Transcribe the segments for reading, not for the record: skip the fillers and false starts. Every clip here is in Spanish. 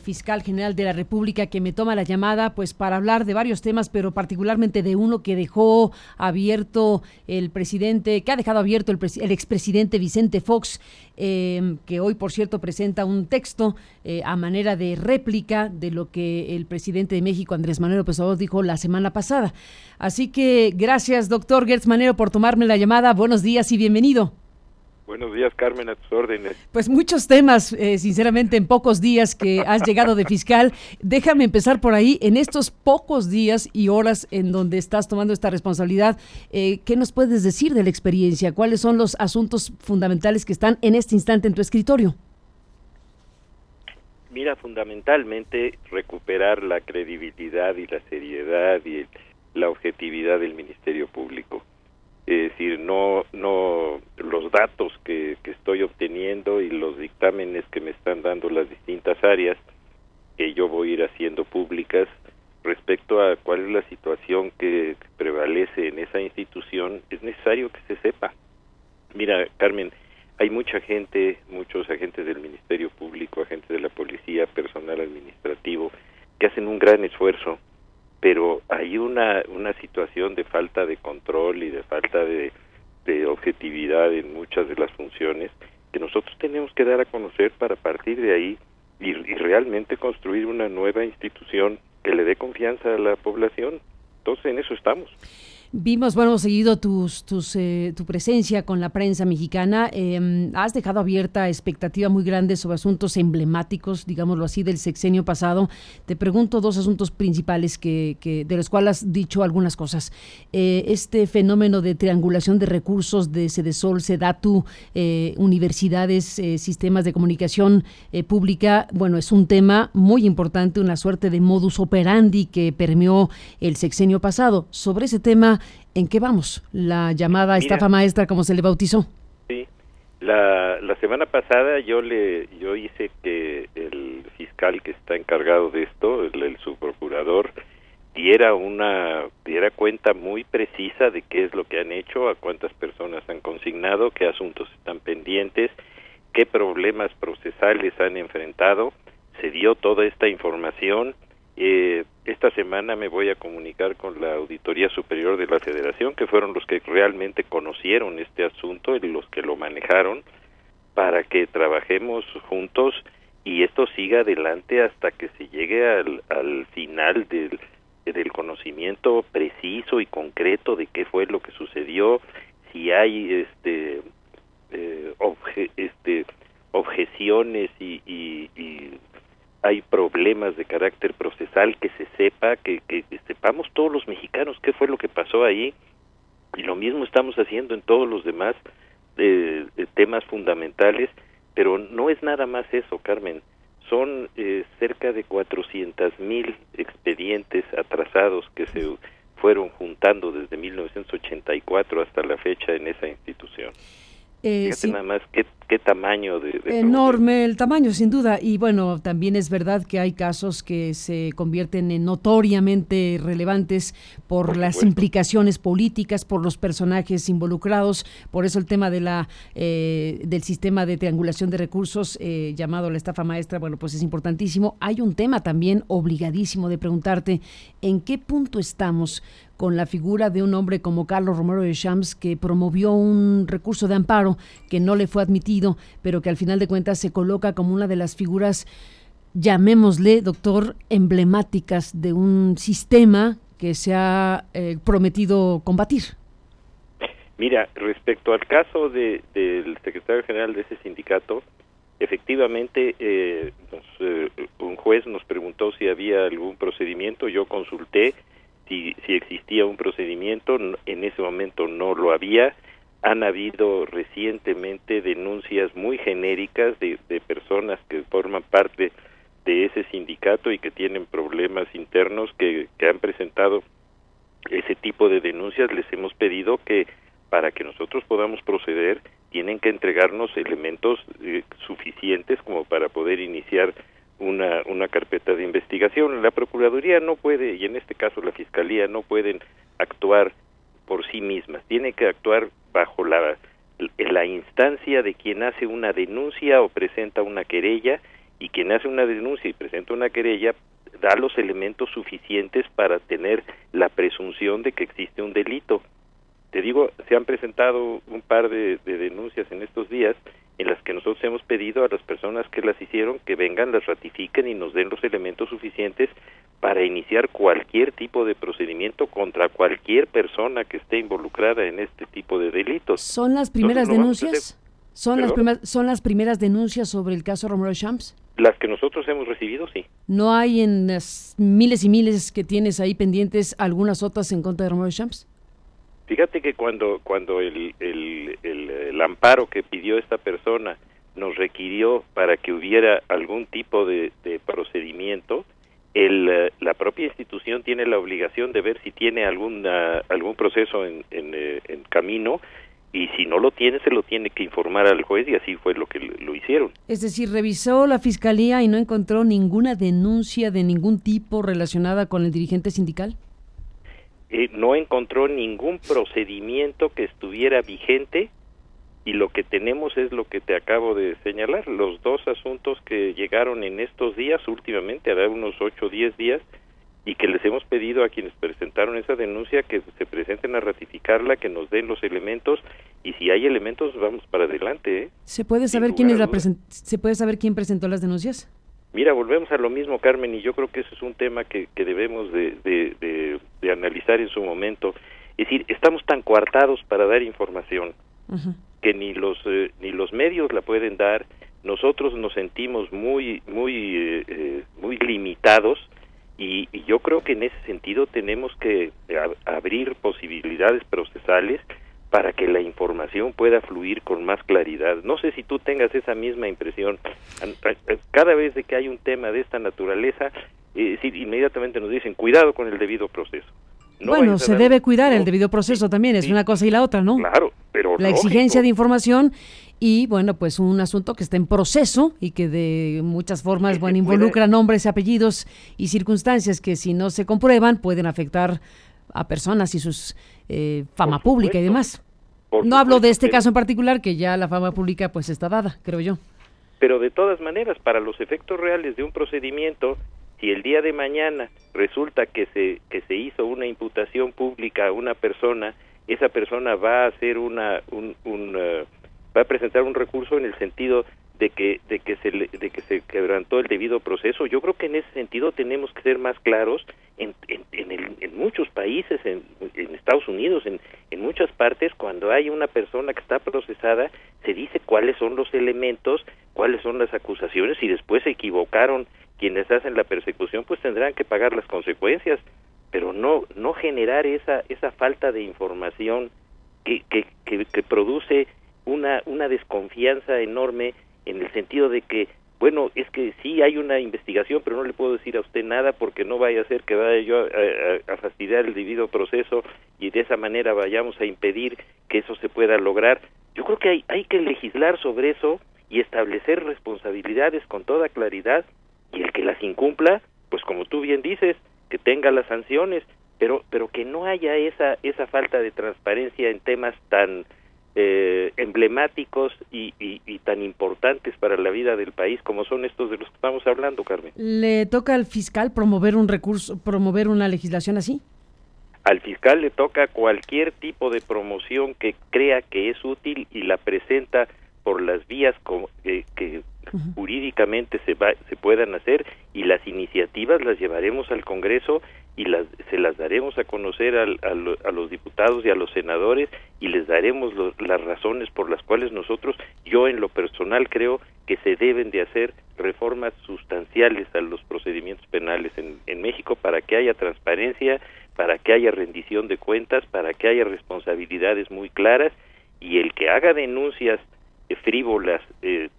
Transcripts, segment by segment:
Fiscal General de la República, que me toma la llamada pues para hablar de varios temas, pero particularmente de uno que dejó abierto el presidente, que ha dejado abierto el expresidente Vicente Fox, que hoy por cierto presenta un texto a manera de réplica de lo que el presidente de México, Andrés Manuel López Obrador, dijo la semana pasada. Así que gracias, doctor Gertz Manero, por tomarme la llamada. Buenos días y bienvenido. Buenos días, Carmen, a tus órdenes. Pues muchos temas, sinceramente, en pocos días que has llegado de fiscal. Déjame empezar por ahí. En estos pocos días y horas en donde estás tomando esta responsabilidad, ¿qué nos puedes decir de la experiencia? ¿Cuáles son los asuntos fundamentales que están en este instante en tu escritorio? Mira, fundamentalmente recuperar la credibilidad y la seriedad y la objetividad del Ministerio Público. Es decir, no los datos que estoy obteniendo y los dictámenes que me están dando las distintas áreas que yo voy a ir haciendo públicas respecto a cuál es la situación que prevalece en esa institución, es necesario que se sepa. Mira, Carmen, hay mucha gente, muchos agentes del Ministerio Público, agentes de la policía, personal administrativo, que hacen un gran esfuerzo, pero hay una situación de falta de control y de falta de objetividad en muchas de las funciones que nosotros tenemos que dar a conocer para partir de ahí y realmente construir una nueva institución que le dé confianza a la población. Entonces en eso estamos. Vimos, bueno, hemos seguido tu presencia con la prensa mexicana. Has dejado abierta expectativa muy grande sobre asuntos emblemáticos, digámoslo así, del sexenio pasado. Te pregunto dos asuntos principales de los cuales has dicho algunas cosas. Este fenómeno de triangulación de recursos de Sedesol, Sedatu, universidades, sistemas de comunicación pública, bueno, es un tema muy importante, una suerte de modus operandi que permeó el sexenio pasado. Sobre ese tema, ¿en qué vamos? La llamada estafa maestra, como se le bautizó. Sí, la semana pasada yo hice que el fiscal que está encargado de esto, el subprocurador, diera cuenta muy precisa de qué es lo que han hecho, a cuántas personas han consignado, qué asuntos están pendientes, qué problemas procesales han enfrentado. Se dio toda esta información. Esta semana me voy a comunicar con la Auditoría Superior de la Federación, que fueron los que realmente conocieron este asunto y los que lo manejaron, para que trabajemos juntos y esto siga adelante hasta que se llegue al final del conocimiento preciso y concreto de qué fue lo que sucedió, si hay objeciones y hay problemas de carácter procesal, que se sepa, que sepamos todos los mexicanos qué fue lo que pasó ahí, y lo mismo estamos haciendo en todos los demás temas fundamentales, pero no es nada más eso, Carmen. Son cerca de 400,000 expedientes atrasados que se fueron juntando desde 1984 hasta la fecha en esa institución. Fíjate sí. Nada más qué tamaño de enorme el tamaño, sin duda. Y bueno, también es verdad que hay casos que se convierten en notoriamente relevantes por las implicaciones políticas, por los personajes involucrados. Por eso el tema de del sistema de triangulación de recursos llamado la estafa maestra, bueno, pues es importantísimo. Hay un tema también obligadísimo de preguntarte en qué punto estamos con la figura de un hombre como Carlos Romero de Champs, que promovió un recurso de amparo que no le fue admitido, pero que al final de cuentas se coloca como una de las figuras, llamémosle, doctor, emblemáticas de un sistema que se ha prometido combatir. Mira, respecto al caso del secretario general de ese sindicato, efectivamente un juez nos preguntó si había algún procedimiento, yo consulté si existía un procedimiento, en ese momento no lo había. Han habido recientemente denuncias muy genéricas de personas que forman parte de ese sindicato y que tienen problemas internos que han presentado ese tipo de denuncias. Les hemos pedido que para que nosotros podamos proceder tienen que entregarnos elementos suficientes como para poder iniciar una carpeta de investigación. La Procuraduría no puede, y en este caso la Fiscalía, no pueden actuar por sí mismas, tienen que actuar bajo la instancia de quien hace una denuncia o presenta una querella, y quien hace una denuncia y presenta una querella da los elementos suficientes para tener la presunción de que existe un delito. Te digo, se han presentado un par de denuncias en estos días en las que nosotros hemos pedido a las personas que las hicieron que vengan, las ratifiquen y nos den los elementos suficientes para iniciar cualquier tipo de procedimiento contra cualquier persona que esté involucrada en este tipo de delitos. ¿Son las primeras denuncias? ¿Son las primeras denuncias sobre el caso Romero Champs? Las que nosotros hemos recibido, sí. ¿No hay en las miles y miles que tienes ahí pendientes algunas otras en contra de Romero Champs? Fíjate que cuando el amparo que pidió esta persona nos requirió para que hubiera algún tipo de procedimiento, la propia institución tiene la obligación de ver si tiene algún proceso en camino, y si no lo tiene, se lo tiene que informar al juez, y así fue lo que lo hicieron. Es decir, revisó la fiscalía y no encontró ninguna denuncia de ningún tipo relacionada con el dirigente sindical. No encontró ningún procedimiento que estuviera vigente, y lo que tenemos es lo que te acabo de señalar, los dos asuntos que llegaron en estos días, últimamente, hará unos 8 o 10 días, y que les hemos pedido a quienes presentaron esa denuncia que se presenten a ratificarla, que nos den los elementos, y si hay elementos vamos para adelante. ¿Se puede saber ¿Se puede saber quién presentó las denuncias? Mira, volvemos a lo mismo, Carmen, y yo creo que ese es un tema que debemos de analizar en su momento. Es decir, estamos tan coartados para dar información que ni los medios la pueden dar. Nosotros nos sentimos muy limitados, y yo creo que en ese sentido tenemos que abrir posibilidades procesales para que la información pueda fluir con más claridad. No sé si tú tengas esa misma impresión. Cada vez de que hay un tema de esta naturaleza, inmediatamente nos dicen, cuidado con el debido proceso. Bueno, se debe cuidar el debido proceso también, es una cosa y la otra, ¿no? Claro, pero la exigencia de información y, bueno, pues un asunto que está en proceso y que de muchas formas, involucra nombres, apellidos y circunstancias que si no se comprueban pueden afectar a personas y sus fama pública y demás. No hablo de este caso en particular, que ya la fama pública pues está dada, creo yo. Pero de todas maneras, para los efectos reales de un procedimiento, si el día de mañana resulta que se hizo una imputación pública a una persona, esa persona va a hacer va a presentar un recurso en el sentido de que se quebrantó el debido proceso. Yo creo que en ese sentido tenemos que ser más claros en muchos países, en Estados Unidos, en muchas partes. Cuando hay una persona que está procesada, se dice cuáles son los elementos, cuáles son las acusaciones, y después se equivocaron quienes hacen la persecución, pues tendrán que pagar las consecuencias, pero no generar esa falta de información que produce una desconfianza enorme, en el sentido de que, bueno, es que sí hay una investigación, pero no le puedo decir a usted nada porque no vaya a ser que vaya yo a fastidiar el debido proceso, y de esa manera vayamos a impedir que eso se pueda lograr. Yo creo que hay que legislar sobre eso y establecer responsabilidades con toda claridad, y el que las incumpla, pues como tú bien dices, que tenga las sanciones, pero que no haya esa falta de transparencia en temas tan emblemáticos y tan importantes para la vida del país como son estos de los que estamos hablando, Carmen. ¿Le toca al fiscal promover un recurso, promover una legislación así? Al fiscal le toca cualquier tipo de promoción que crea que es útil y la presenta por las vías que jurídicamente se puedan hacer, y las iniciativas las llevaremos al Congreso y se las daremos a conocer a los diputados y a los senadores, y les daremos las razones por las cuales yo en lo personal creo que se deben de hacer reformas sustanciales a los procedimientos penales en México, para que haya transparencia, para que haya rendición de cuentas, para que haya responsabilidades muy claras, y el que haga denuncias frívolas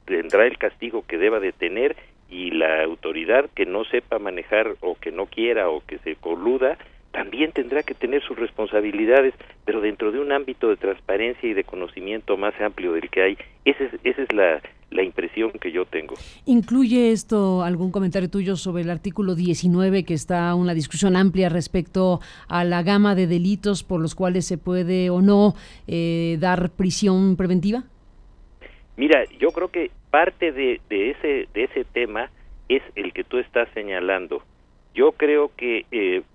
tendrá el castigo que deba de tener, y la autoridad que no sepa manejar o que no quiera o que se coluda también tendrá que tener sus responsabilidades, pero dentro de un ámbito de transparencia y de conocimiento más amplio del que hay. Esa es la impresión que yo tengo. ¿Incluye esto algún comentario tuyo sobre el artículo 19, que está una discusión amplia respecto a la gama de delitos por los cuales se puede o no dar prisión preventiva? Mira, yo creo que parte de ese tema es el que tú estás señalando. Yo creo que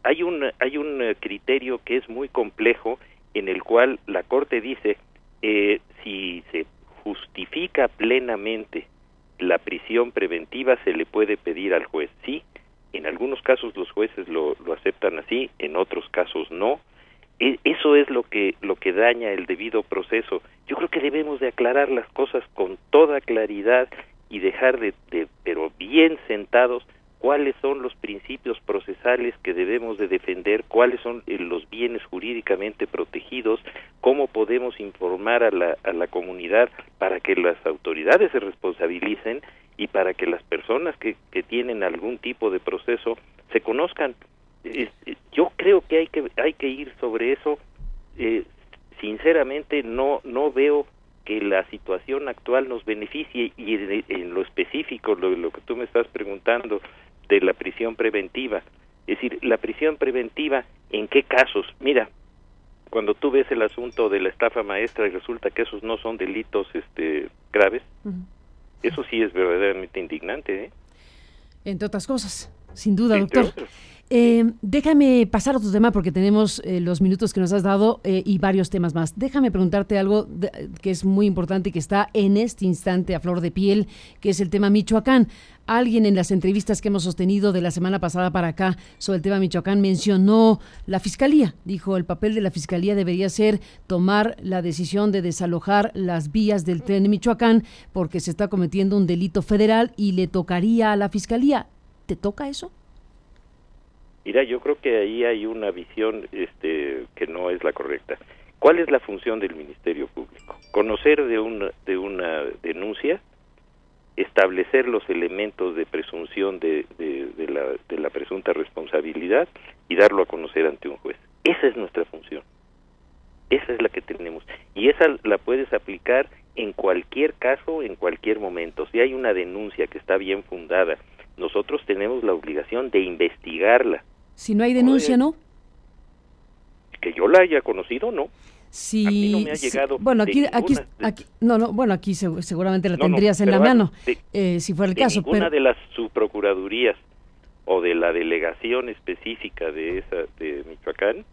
hay un criterio que es muy complejo, en el cual la Corte dice si se justifica plenamente la prisión preventiva, se le puede pedir al juez. Sí, en algunos casos los jueces lo aceptan así, en otros casos no. Eso es lo que daña el debido proceso. Yo creo que debemos de aclarar las cosas con toda claridad y dejar pero bien sentados, cuáles son los principios procesales que debemos de defender, cuáles son los bienes jurídicamente protegidos, cómo podemos informar a la comunidad para que las autoridades se responsabilicen y para que las personas que tienen algún tipo de proceso se conozcan. Yo creo que hay que ir sobre eso. Sinceramente no veo que la situación actual nos beneficie, y en lo específico lo que tú me estás preguntando de la prisión preventiva, es decir, la prisión preventiva, ¿en qué casos? Mira, cuando tú ves el asunto de la estafa maestra y resulta que esos no son delitos graves, eso sí es verdaderamente indignante, Entre otras cosas, sin duda, doctor. Déjame pasar a otro tema porque tenemos los minutos que nos has dado y varios temas más. Déjame preguntarte algo que es muy importante y que está en este instante a flor de piel, que es el tema Michoacán. Alguien en las entrevistas que hemos sostenido de la semana pasada para acá sobre el tema Michoacán mencionó la Fiscalía. Dijo, el papel de la Fiscalía debería ser tomar la decisión de desalojar las vías del tren de Michoacán porque se está cometiendo un delito federal y le tocaría a la Fiscalía. ¿Te toca eso? Mira, yo creo que ahí hay una visión que no es la correcta. ¿Cuál es la función del Ministerio Público? Conocer de una denuncia, establecer los elementos de presunción de la presunta responsabilidad y darlo a conocer ante un juez. Esa es nuestra función. Esa es la que tenemos. Y esa la puedes aplicar en cualquier caso, en cualquier momento. Si hay una denuncia que está bien fundada, nosotros tenemos la obligación de investigarla. Si no hay denuncia, ¿no? Que yo la haya conocido, no. Sí, a mí no me ha llegado. Bueno, aquí seguramente la tendrías en la mano, si fuera el caso. Ninguna de las subprocuradurías o de la delegación específica de Michoacán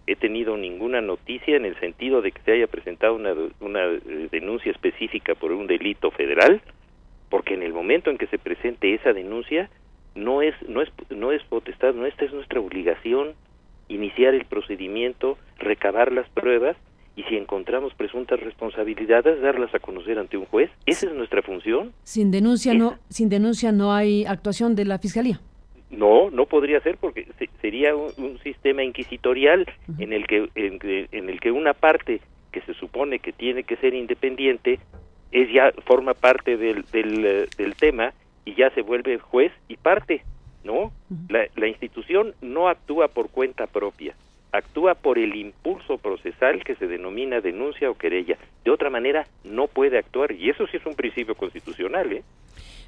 he tenido ninguna noticia en el sentido de que se haya presentado una denuncia específica por un delito federal, porque en el momento en que se presente esa denuncia no es potestad nuestra, es nuestra obligación iniciar el procedimiento, recabar las pruebas y si encontramos presuntas responsabilidades, darlas a conocer ante un juez. Esa es nuestra función. Sin denuncia no hay actuación de la Fiscalía. No podría ser, porque sería un sistema inquisitorial en el que una parte que se supone que tiene que ser independiente forma parte del tema y ya se vuelve juez y parte, ¿no? La institución no actúa por cuenta propia, actúa por el impulso procesal que se denomina denuncia o querella. De otra manera no puede actuar, y eso sí es un principio constitucional,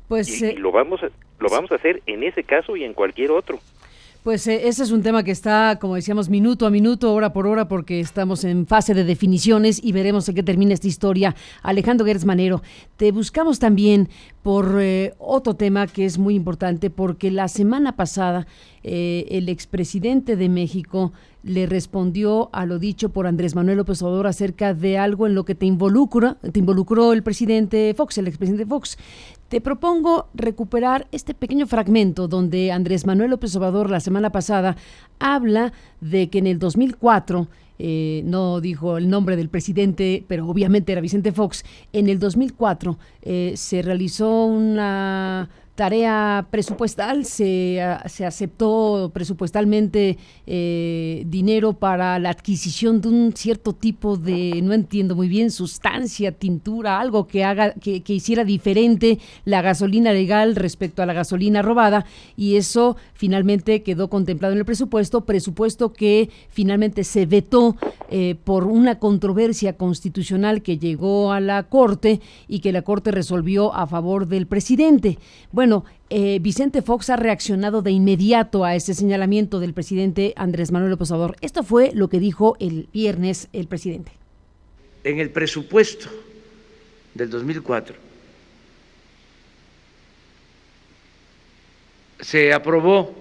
Pues y lo vamos a hacer en ese caso y en cualquier otro. Pues ese es un tema que está, como decíamos, minuto a minuto, hora por hora, porque estamos en fase de definiciones y veremos en qué termina esta historia. Alejandro Gers Manero, te buscamos también por otro tema que es muy importante, porque la semana pasada el expresidente de México le respondió a lo dicho por Andrés Manuel López Obrador acerca de algo en lo que te involucró el expresidente Fox. Te propongo recuperar este pequeño fragmento donde Andrés Manuel López Obrador la semana pasada habla de que en el 2004, no dijo el nombre del presidente, pero obviamente era Vicente Fox, en el 2004 se realizó una tarea presupuestal, se aceptó presupuestalmente dinero para la adquisición de un cierto tipo de, no entiendo muy bien, sustancia, tintura, algo que hiciera diferente la gasolina legal respecto a la gasolina robada, y eso finalmente quedó contemplado en el presupuesto que finalmente se vetó por una controversia constitucional que llegó a la Corte y que la Corte resolvió a favor del presidente. Bueno, Vicente Fox ha reaccionado de inmediato a ese señalamiento del presidente Andrés Manuel López Obrador. Esto fue lo que dijo el viernes el presidente. En el presupuesto del 2004 se aprobó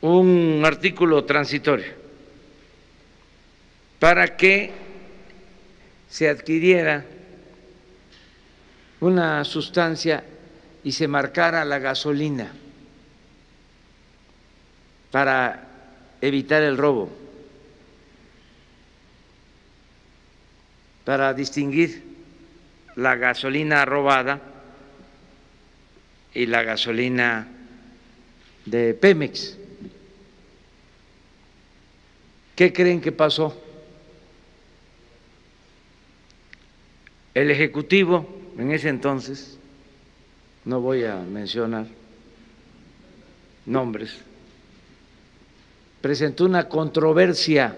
un artículo transitorio para que se adquiriera una sustancia y se marcara la gasolina para evitar el robo, para distinguir la gasolina robada y la gasolina de Pemex. ¿Qué creen que pasó? El Ejecutivo, en ese entonces, no voy a mencionar nombres, presentó una controversia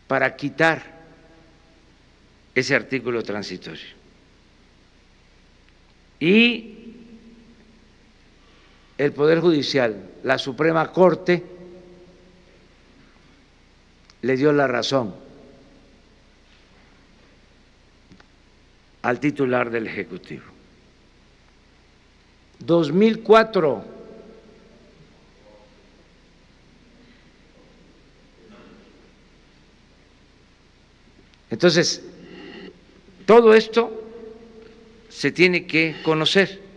para quitar ese artículo transitorio. Y el Poder Judicial, la Suprema Corte, le dio la razón al titular del Ejecutivo. 2004. Entonces, todo esto se tiene que conocer.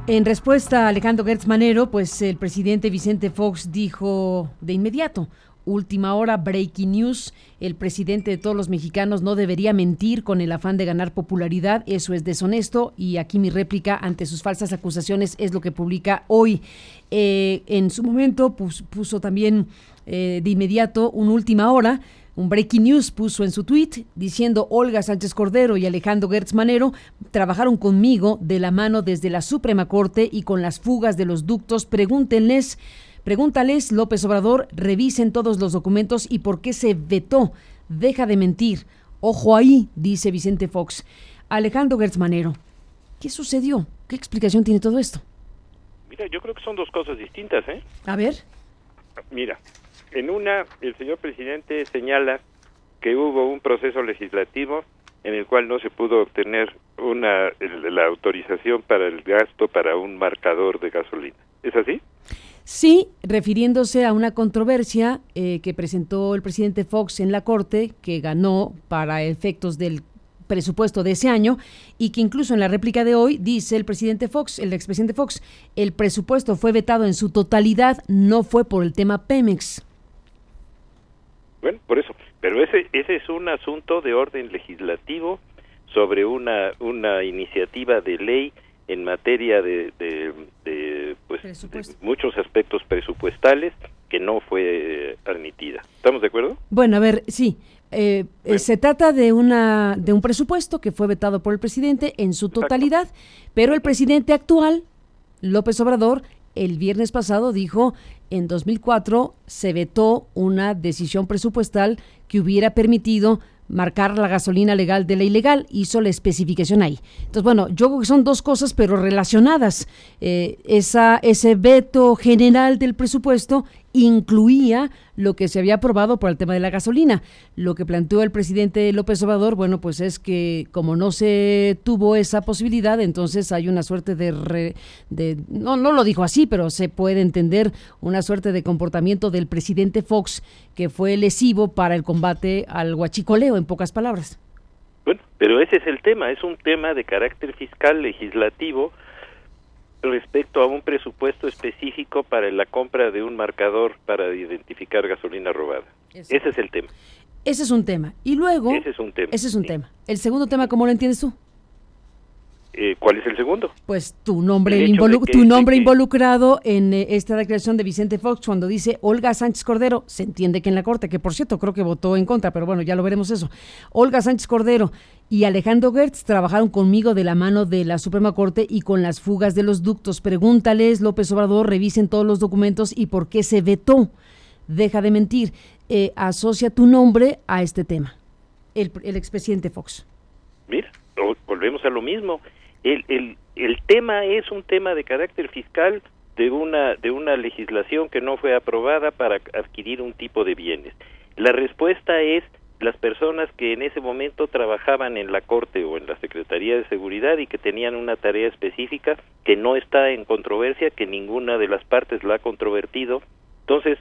En respuesta a Alejandro Gertz Manero, pues el presidente Vicente Fox dijo de inmediato: última hora, breaking news, el presidente de todos los mexicanos no debería mentir con el afán de ganar popularidad, eso es deshonesto, y aquí mi réplica ante sus falsas acusaciones es lo que publica hoy. En su momento puso también de inmediato una última hora, un breaking news puso en su tweet diciendo: Olga Sánchez Cordero y Alejandro Gertz Manero trabajaron conmigo de la mano desde la Suprema Corte y con las fugas de los ductos. Pregúntales, López Obrador, revisen todos los documentos y por qué se vetó. Deja de mentir. Ojo ahí, dice Vicente Fox. Alejandro Gertz Manero, ¿qué sucedió? ¿Qué explicación tiene todo esto? Mira, yo creo que son dos cosas distintas, ¿eh? A ver. Mira, en una, el señor presidente señala que hubo un proceso legislativo en el cual no se pudo obtener la autorización para el gasto para un marcador de gasolina. ¿Es así? Sí, refiriéndose a una controversia que presentó el presidente Fox en la Corte, que ganó para efectos del presupuesto de ese año, y que incluso en la réplica de hoy dice el presidente Fox, el expresidente Fox, el presupuesto fue vetado en su totalidad, no fue por el tema Pemex. Bueno, por eso, pero ese es un asunto de orden legislativo sobre una iniciativa de ley en materia de muchos aspectos presupuestales que no fue admitida. ¿Estamos de acuerdo? Bueno, a ver, sí. Se trata de un presupuesto que fue vetado por el presidente en su totalidad, pero el presidente actual, López Obrador, el viernes pasado dijo: en 2004 se vetó una decisión presupuestal que hubiera permitido marcar la gasolina legal de la ilegal, hizo la especificación ahí. Entonces, bueno, yo creo que son dos cosas, pero relacionadas. Ese veto general del presupuesto incluía lo que se había aprobado por el tema de la gasolina. Lo que planteó el presidente López Obrador, bueno, pues es que como no se tuvo esa posibilidad, entonces hay una suerte no lo dijo así, pero se puede entender una suerte de comportamiento del presidente Fox que fue lesivo para el combate al huachicoleo, en pocas palabras. Bueno, pero ese es el tema, es un tema de carácter fiscal legislativo respecto a un presupuesto específico para la compra de un marcador para identificar gasolina robada. Ese es el tema. Ese es un tema. Y luego... Ese es un tema. El segundo tema, ¿cómo lo entiendes tú? ¿Cuál es el segundo? Pues tu nombre involucrado en esta declaración de Vicente Fox cuando dice Olga Sánchez Cordero, se entiende que en la Corte, que por cierto creo que votó en contra, pero bueno, ya lo veremos eso. Olga Sánchez Cordero y Alejandro Gertz trabajaron conmigo de la mano de la Suprema Corte y con las fugas de los ductos. Pregúntales, López Obrador, revisen todos los documentos y por qué se vetó. Deja de mentir. Asocia tu nombre a este tema. El expresidente Fox. Mira, volvemos a lo mismo. El tema es un tema de carácter fiscal de una legislación que no fue aprobada para adquirir un tipo de bienes. La respuesta es las personas que en ese momento trabajaban en la Corte o en la Secretaría de Seguridad y que tenían una tarea específica que no está en controversia, que ninguna de las partes la ha controvertido. Entonces,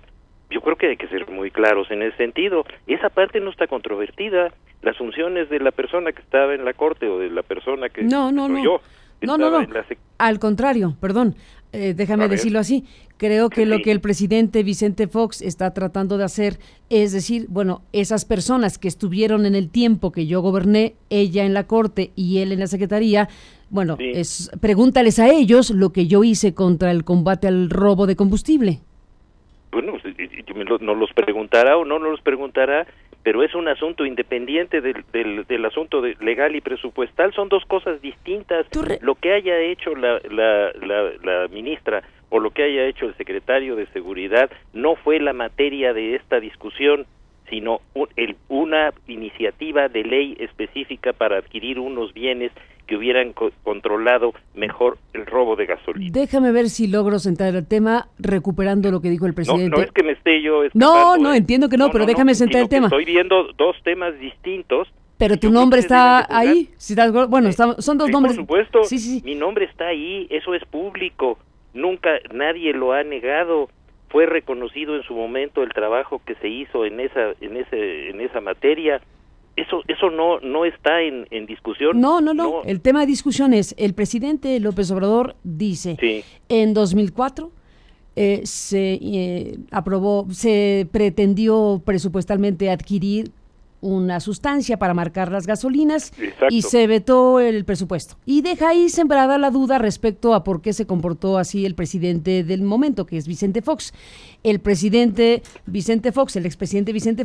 yo creo que hay que ser muy claros en ese sentido. Esa parte no está controvertida. Las funciones de la persona que estaba en la Corte o de la persona que No. Al contrario, perdón, déjame decirlo así. Creo que lo que el presidente Vicente Fox está tratando de hacer es decir, bueno, esas personas que estuvieron en el tiempo que yo goberné, ella en la Corte y él en la Secretaría, bueno, pregúntales a ellos lo que yo hice contra el combate al robo de combustible. Bueno, no los preguntará o no los preguntará, pero es un asunto independiente del asunto legal y presupuestal. Son dos cosas distintas. Lo que haya hecho la ministra o lo que haya hecho el secretario de Seguridad no fue la materia de esta discusión, sino una iniciativa de ley específica para adquirir unos bienes que hubieran controlado mejor el robo de gasolina. Déjame ver si logro sentar el tema recuperando lo que dijo el presidente. No es que me esté yo No, entiendo que no, pero déjame sentar el tema. Estoy viendo dos temas distintos. Pero tu nombre está ahí. Bueno, son dos nombres. Por supuesto, sí. Mi nombre está ahí, eso es público. Nunca nadie lo ha negado. Fue reconocido en su momento el trabajo que se hizo en esa materia. Eso no está en discusión. No. El tema de discusión es, el presidente López Obrador dice, en 2004 se pretendió presupuestalmente adquirir una sustancia para marcar las gasolinas. Exacto. Y se vetó el presupuesto. Y deja ahí sembrada la duda respecto a por qué se comportó así el presidente del momento, que es Vicente Fox. El expresidente Vicente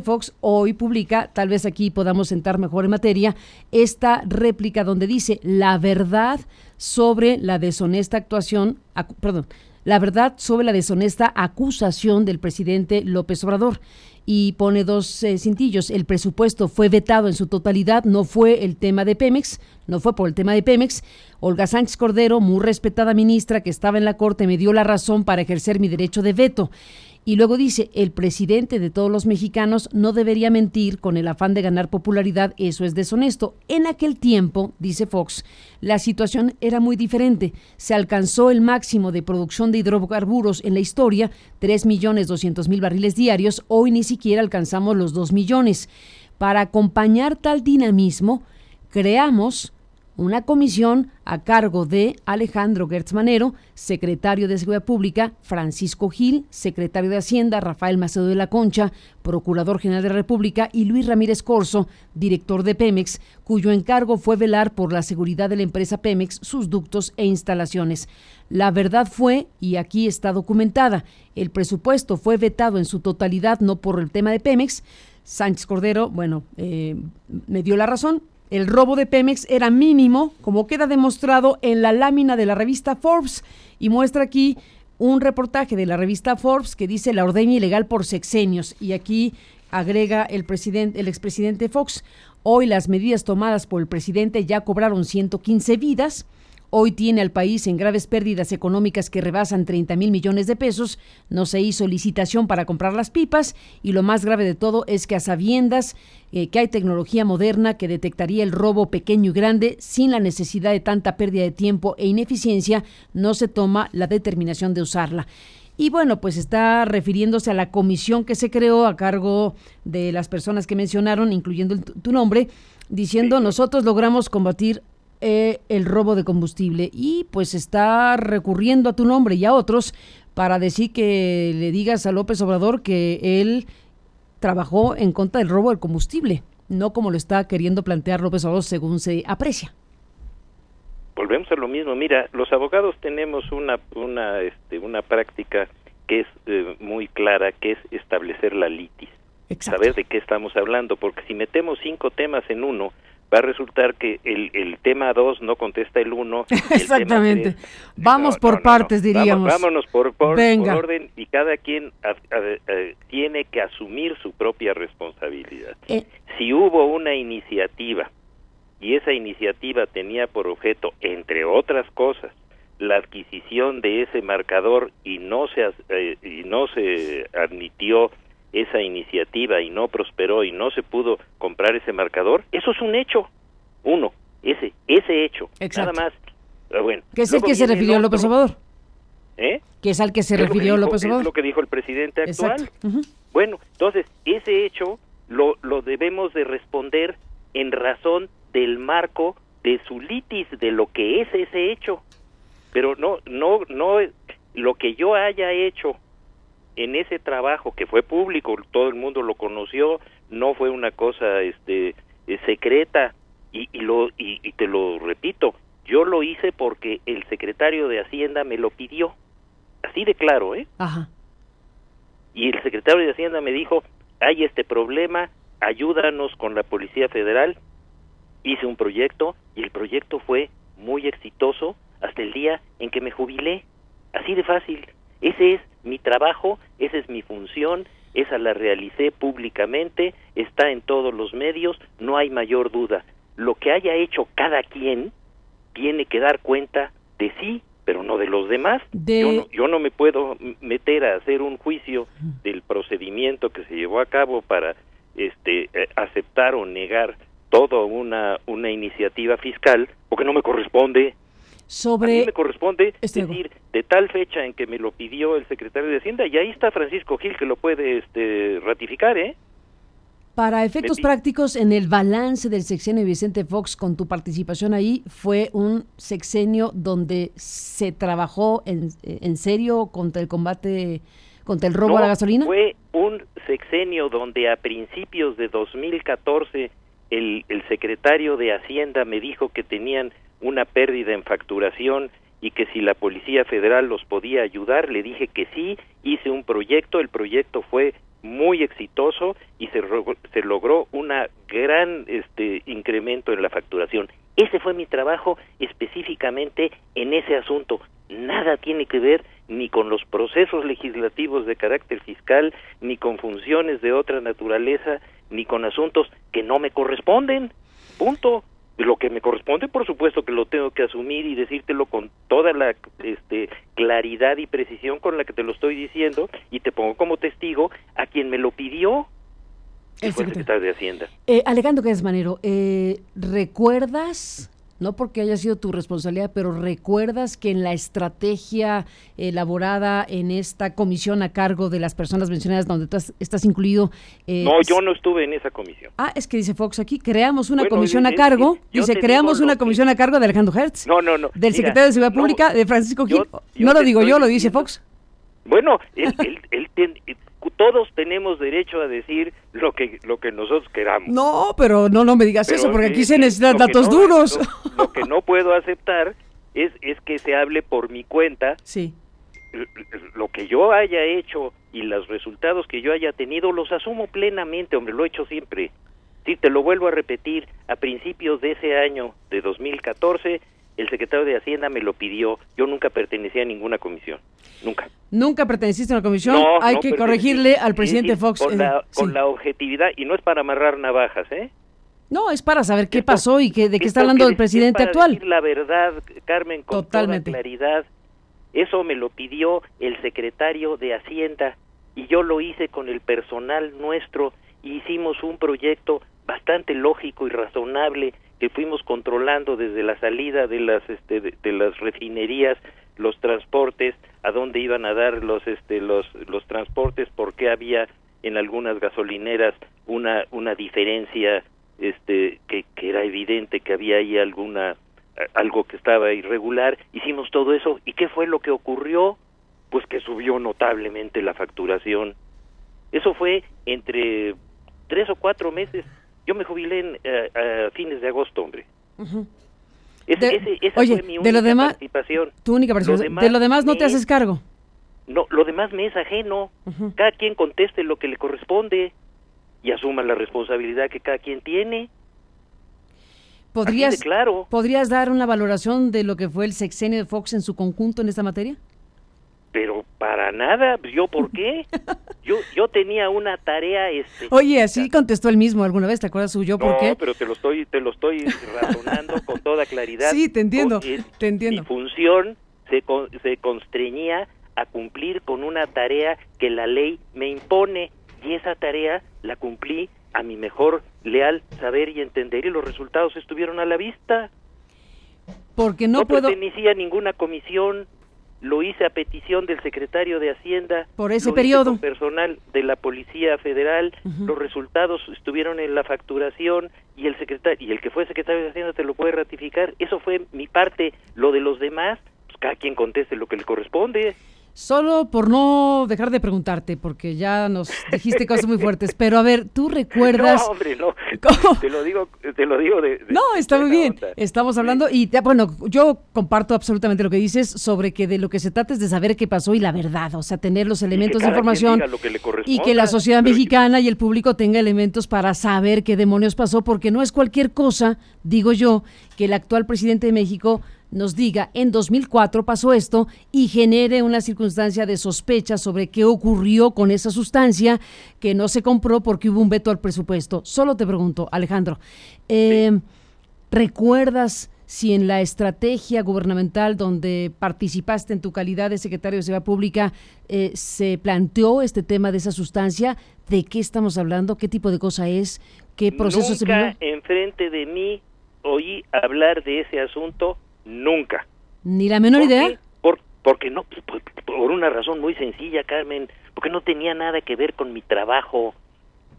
Fox, hoy publica, tal vez aquí podamos sentar mejor en materia, esta réplica donde dice la verdad sobre la deshonesta acusación del presidente López Obrador. Y pone dos cintillos. El presupuesto fue vetado en su totalidad, no fue por el tema de Pemex. Olga Sánchez Cordero, muy respetada ministra que estaba en la Corte, me dio la razón para ejercer mi derecho de veto. Y luego dice, el presidente de todos los mexicanos no debería mentir con el afán de ganar popularidad, eso es deshonesto. En aquel tiempo, dice Fox, la situación era muy diferente. Se alcanzó el máximo de producción de hidrocarburos en la historia, 3.200.000 barriles diarios, hoy ni siquiera alcanzamos los 2 millones. Para acompañar tal dinamismo, creamos una comisión a cargo de Alejandro Gertz Manero, secretario de Seguridad Pública, Francisco Gil, secretario de Hacienda, Rafael Macedo de la Concha, procurador general de la República, y Luis Ramírez Corzo, director de Pemex, cuyo encargo fue velar por la seguridad de la empresa Pemex, sus ductos e instalaciones. La verdad fue, y aquí está documentada, el presupuesto fue vetado en su totalidad, no por el tema de Pemex. Sánchez Cordero, me dio la razón. El robo de Pemex era mínimo, como queda demostrado en la lámina de la revista Forbes, y muestra aquí un reportaje de la revista Forbes que dice la ordeña ilegal por sexenios, y aquí agrega el expresidente Fox, hoy las medidas tomadas por el presidente ya cobraron 115 vidas. Hoy tiene al país en graves pérdidas económicas que rebasan 30,000 millones de pesos. No se hizo licitación para comprar las pipas y lo más grave de todo es que a sabiendas que hay tecnología moderna que detectaría el robo pequeño y grande sin la necesidad de tanta pérdida de tiempo e ineficiencia, no se toma la determinación de usarla. Y bueno, pues está refiriéndose a la comisión que se creó a cargo de las personas que mencionaron, incluyendo tu nombre, diciendo nosotros logramos combatir el robo de combustible, y pues está recurriendo a tu nombre y a otros para decir que le digas a López Obrador que él trabajó en contra del robo del combustible, no como lo está queriendo plantear López Obrador según se aprecia. Volvemos a lo mismo. Mira, los abogados tenemos una práctica que es muy clara, que es establecer la litis. Exacto. Saber de qué estamos hablando, porque si metemos 5 temas en uno, va a resultar que el tema 2 no contesta el 1. Exactamente. Vamos por partes, diríamos. Vámonos por orden, y cada quien tiene que asumir su propia responsabilidad. Si hubo una iniciativa y esa iniciativa tenía por objeto, entre otras cosas, la adquisición de ese marcador y no se admitió esa iniciativa y no prosperó y no se pudo comprar ese marcador, eso es un hecho. Ese hecho. Exacto. Nada más. Bueno. ¿Qué es el que se refirió López Obrador? ¿Qué es al que se refirió López Obrador? Es lo que dijo el presidente actual. Exacto. Uh-huh. Bueno, entonces, ese hecho lo debemos de responder en razón del marco de su litis, de lo que es ese hecho. Pero no, lo que yo haya hecho en ese trabajo, que fue público, todo el mundo lo conoció, no fue una cosa secreta, y te lo repito, yo lo hice porque el secretario de Hacienda me lo pidió, así de claro, Ajá. Y el secretario de Hacienda me dijo, hay este problema, ayúdanos con la Policía Federal. Hice un proyecto y el proyecto fue muy exitoso hasta el día en que me jubilé, así de fácil. Ese es mi trabajo, esa es mi función, esa la realicé públicamente, está en todos los medios, no hay mayor duda. Lo que haya hecho cada quien tiene que dar cuenta de sí, pero no de los demás. Yo no me puedo meter a hacer un juicio del procedimiento que se llevó a cabo para aceptar o negar toda una iniciativa fiscal, porque no me corresponde. A mí me corresponde decir, de tal fecha en que me lo pidió el secretario de Hacienda, y ahí está Francisco Gil, que lo puede ratificar, Para efectos prácticos, en el balance del sexenio de Vicente Fox, con tu participación ahí, ¿fue un sexenio donde se trabajó en serio contra el combate, contra el robo a la gasolina? Fue un sexenio donde a principios de 2014 el secretario de Hacienda me dijo que tenían una pérdida en facturación y que si la Policía Federal los podía ayudar. Le dije que sí, hice un proyecto, el proyecto fue muy exitoso y se logró una gran incremento en la facturación. Ese fue mi trabajo específicamente en ese asunto. Nada tiene que ver ni con los procesos legislativos de carácter fiscal, ni con funciones de otra naturaleza, ni con asuntos que no me corresponden. Punto. Lo que me corresponde, por supuesto que lo tengo que asumir y decírtelo con toda la claridad y precisión con la que te lo estoy diciendo, y te pongo como testigo a quien me lo pidió, el secretario de Hacienda. Alejandro Cáceres Manero, ¿recuerdas, no porque haya sido tu responsabilidad, pero recuerdas que en la estrategia elaborada en esta comisión a cargo de las personas mencionadas, donde tú estás incluido? No, yo no estuve en esa comisión. Es que dice Fox aquí, creamos una comisión a cargo, creamos una comisión a cargo de Alejandro Hertz. No. Del secretario de Seguridad Pública, de Francisco Gil. No lo digo yo, lo dice Fox. Bueno, todos tenemos derecho a decir lo que nosotros queramos. No, pero no me digas eso, porque aquí se necesitan datos duros. Lo que no puedo aceptar es que se hable por mi cuenta. Sí. Lo que yo haya hecho y los resultados que yo haya tenido los asumo plenamente, hombre, lo he hecho siempre. Sí, te lo vuelvo a repetir, a principios de ese año de 2014, el secretario de Hacienda me lo pidió. Yo nunca pertenecía a ninguna comisión, nunca. ¿Nunca perteneciste a una comisión? Hay que corregirle al presidente Fox. Con la objetividad, y no es para amarrar navajas, No, es para saber qué pasó y de qué está hablando el presidente actual. Decir la verdad, Carmen, con totalmente. Toda claridad. Eso me lo pidió el secretario de Hacienda y yo lo hice con el personal nuestro. Hicimos un proyecto bastante lógico y razonable que fuimos controlando desde la salida de las refinerías, los transportes, a dónde iban a dar los transportes, porque había en algunas gasolineras una diferencia que era evidente que había ahí algo que estaba irregular. Hicimos todo eso, ¿y qué fue lo que ocurrió? Pues que subió notablemente la facturación. Eso fue entre 3 o 4 meses. Yo me jubilé a fines de agosto, hombre. Uh-huh. Esa fue mi única participación. Tu única participación. De lo demás no te haces cargo. No, lo demás me es ajeno. Uh-huh. Cada quien conteste lo que le corresponde y asuma la responsabilidad que cada quien tiene. ¿Podrías dar una valoración de lo que fue el sexenio de Fox en su conjunto en esta materia? Pero para nada, ¿yo por qué? Yo tenía una tarea Oye, así contestó él mismo alguna vez, ¿te acuerdas su yo por qué? No, pero te lo estoy razonando con toda claridad. Sí, te entiendo. Mi función se constreñía a cumplir con una tarea que la ley me impone. y esa tarea la cumplí a mi mejor leal saber y entender, y los resultados estuvieron a la vista. Porque no puedo... pertenecía a ninguna comisión, lo hice a petición del secretario de Hacienda. Por ese periodo. Con personal de la Policía Federal, los resultados estuvieron en la facturación, y el secretario, y el que fue secretario de Hacienda te lo puede ratificar. Eso fue mi parte. Lo de los demás, pues cada quien conteste lo que le corresponde. Solo por no dejar de preguntarte, porque ya nos dijiste cosas muy fuertes, pero a ver, ¿tú recuerdas? No, hombre, no. ¿Cómo? Te lo digo de no, está muy bien. Onda. Estamos hablando y bueno, yo comparto absolutamente lo que dices sobre que de lo que se trata es de saber qué pasó y la verdad, o sea, tener los elementos de información y que la sociedad mexicana y el público tenga elementos para saber qué demonios pasó, porque no es cualquier cosa, digo yo, que el actual presidente de México nos diga, en 2004 pasó esto, y genere una circunstancia de sospecha sobre qué ocurrió con esa sustancia que no se compró porque hubo un veto al presupuesto. Solo te pregunto, Alejandro, ¿recuerdas si en la estrategia gubernamental donde participaste en tu calidad de secretario de Seguridad Pública se planteó este tema de esa sustancia? ¿De qué estamos hablando? ¿Qué tipo de cosa es? ¿Qué proceso se vivió? Nunca enfrente de mí oí hablar de ese asunto. Nunca. ¿Ni la menor idea? Porque no, por una razón muy sencilla, Carmen, porque no tenía nada que ver con mi trabajo.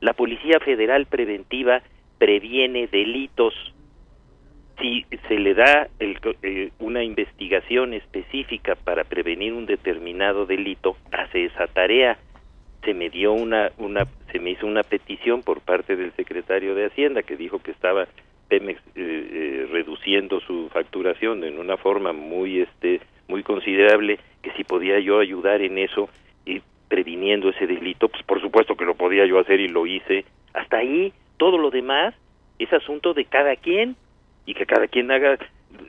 La Policía Federal Preventiva previene delitos. Si se le da una investigación específica para prevenir un determinado delito, hace esa tarea. Se me dio se me hizo una petición por parte del secretario de Hacienda que dijo que estaba Pemex reduciendo su facturación en una forma muy considerable, que si podía yo ayudar en eso y previniendo ese delito, pues por supuesto que lo podía yo hacer y lo hice. Hasta ahí, todo lo demás es asunto de cada quien, y que cada quien haga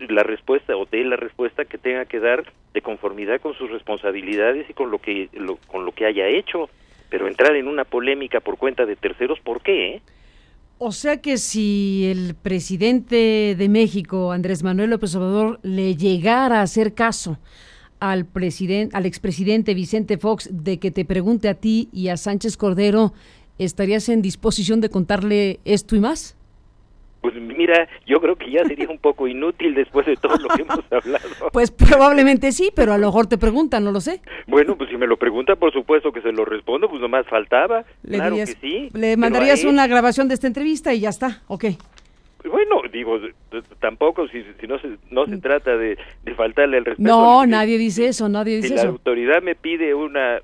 la respuesta o dé la respuesta que tenga que dar de conformidad con sus responsabilidades y con lo que haya hecho. Pero entrar en una polémica por cuenta de terceros, ¿por qué? O sea que si el presidente de México, Andrés Manuel López Obrador, le llegara a hacer caso al expresidente Vicente Fox de que te pregunte a ti y a Sánchez Cordero, ¿estarías en disposición de contarle esto y más? Pues mira, yo creo que ya sería un poco inútil después de todo lo que hemos hablado. Pues probablemente sí, pero a lo mejor te preguntan, no lo sé. Bueno, pues si me lo pregunta, por supuesto que se lo respondo, pues nomás faltaba. Claro que sí. Le mandarías una grabación de esta entrevista y ya está, ok. Bueno, digo, tampoco si no se trata de faltarle el respeto. No, nadie dice eso, nadie dice eso. Si la autoridad me pide una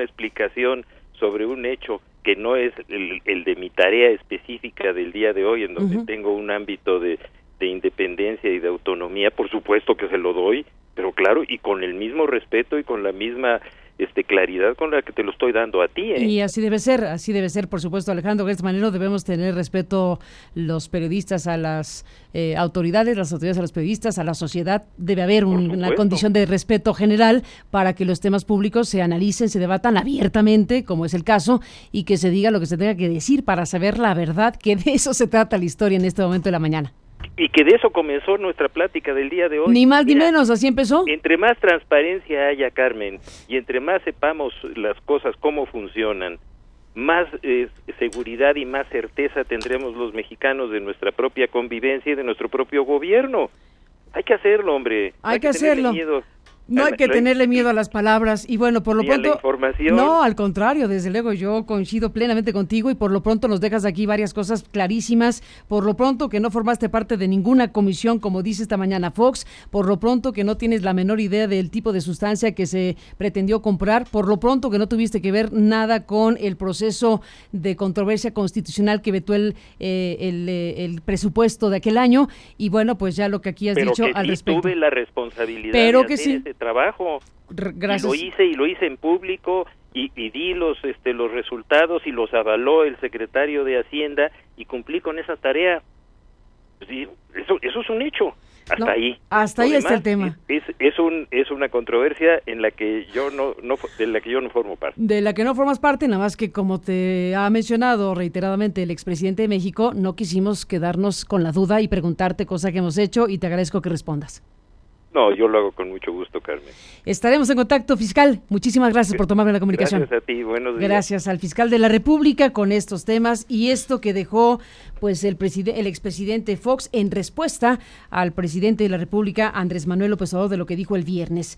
explicación sobre un hecho que no es el de mi tarea específica del día de hoy, en donde tengo un ámbito de independencia y de autonomía, por supuesto que se lo doy, pero claro, y con el mismo respeto y con la misma claridad con la que te lo estoy dando a ti. Y así debe ser, por supuesto, Alejandro Gertz Manero. Debemos tener respeto los periodistas a las autoridades, las autoridades a los periodistas, a la sociedad. Debe haber una condición de respeto general para que los temas públicos se analicen, se debatan abiertamente, como es el caso, y que se diga lo que se tenga que decir para saber la verdad, que de eso se trata la historia en este momento de la mañana. Y que de eso comenzó nuestra plática del día de hoy. Ni más ni menos, así empezó. Entre más transparencia haya, Carmen, y entre más sepamos las cosas cómo funcionan, más seguridad y más certeza tendremos los mexicanos de nuestra propia convivencia y de nuestro propio gobierno. Hay que hacerlo, hombre. Hay que hacerlo. Miedo. No hay que tenerle miedo a las palabras y bueno, por lo pronto, la información. No, al contrario, desde luego yo coincido plenamente contigo y por lo pronto nos dejas aquí varias cosas clarísimas, por lo pronto que no formaste parte de ninguna comisión como dice esta mañana Fox, por lo pronto que no tienes la menor idea del tipo de sustancia que se pretendió comprar, por lo pronto que no tuviste que ver nada con el proceso de controversia constitucional que vetó el presupuesto de aquel año y bueno, pues ya lo que aquí has dicho al respecto. Tuve la responsabilidad pero de que hacer ese trabajo. Gracias. Y lo hice en público y di los resultados y los avaló el secretario de Hacienda y cumplí con esa tarea. Sí, eso es un hecho. Hasta ahí. Hasta ahí está el tema. Es una controversia en la que de la que yo no formo parte. De la que no formas parte, nada más que como te ha mencionado reiteradamente el expresidente de México, no quisimos quedarnos con la duda y preguntarte cosa que hemos hecho y te agradezco que respondas. No, yo lo hago con mucho gusto, Carmen. Estaremos en contacto, fiscal. Muchísimas gracias por tomarme la comunicación. Gracias a ti, buenos días. Gracias al fiscal de la República con estos temas y esto que dejó pues el expresidente Fox en respuesta al presidente de la República, Andrés Manuel López Obrador, de lo que dijo el viernes.